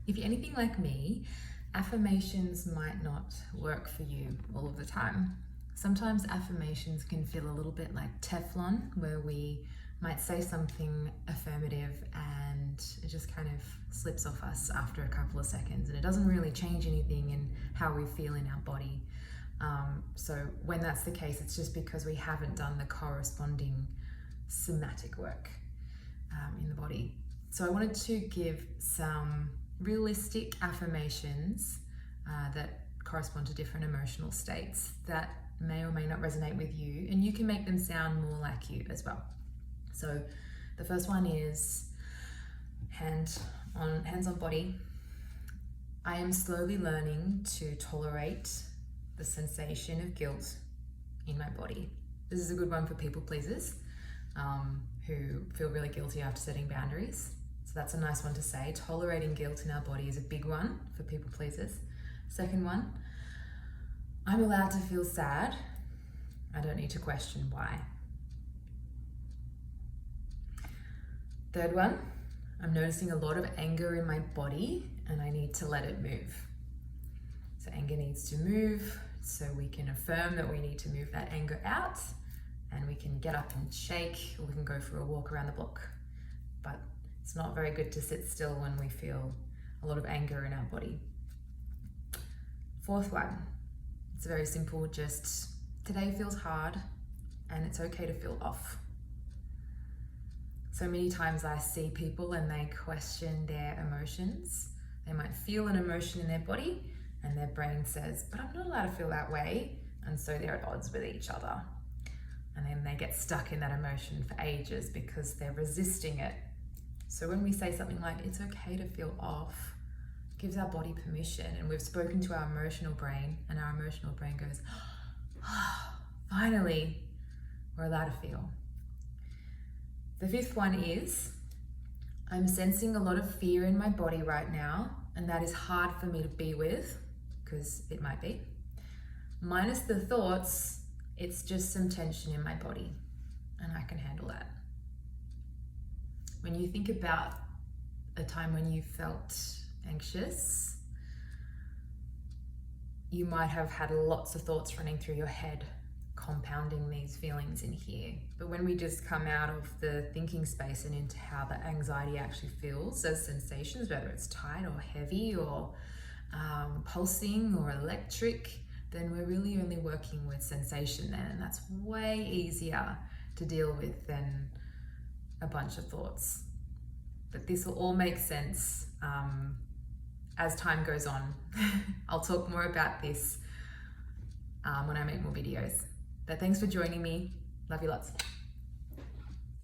If you're anything like me, affirmations might not work for you all of the time. Sometimes affirmations can feel a little bit like Teflon, where we might say something affirmative and it just kind of slips off us after a couple of seconds, and it doesn't really change anything in how we feel in our body. So when that's the case, it's just because we haven't done the corresponding somatic work in the body. So I wanted to give some realistic affirmations that correspond to different emotional states that may or may not resonate with you, and you can make them sound more like you as well. So the first one is hands on body. I am slowly learning to tolerate the sensation of guilt in my body. This is a good one for people pleasers who feel really guilty after setting boundaries. So that's a nice one to say. Tolerating guilt in our body is a big one for people pleasers. Second one, I'm allowed to feel sad. I don't need to question why. Third one, I'm noticing a lot of anger in my body and I need to let it move. So anger needs to move, so we can affirm that we need to move that anger out, and we can get up and shake, or we can go for a walk around the block. But it's not very good to sit still when we feel a lot of anger in our body. Fourth one, it's very simple, just today feels hard and it's okay to feel off. So many times I see people and they question their emotions. They might feel an emotion in their body and their brain says, but I'm not allowed to feel that way. And so they're at odds with each other. And then they get stuck in that emotion for ages because they're resisting it. So when we say something like, it's okay to feel off, it gives our body permission. And we've spoken to our emotional brain, and our emotional brain goes, oh, finally, we're allowed to feel. The fifth one is, I'm sensing a lot of fear in my body right now, and that is hard for me to be with, because it might be. Minus the thoughts, it's just some tension in my body, and I can handle that. When you think about a time when you felt anxious, you might have had lots of thoughts running through your head, compounding these feelings in here. But when we just come out of the thinking space and into how the anxiety actually feels as sensations, whether it's tight or heavy or pulsing or electric, then we're really only working with sensation then, and that's way easier to deal with than a bunch of thoughts. But this will all make sense as time goes on. I'll talk more about this when I make more videos. But thanks for joining me. Love you lots.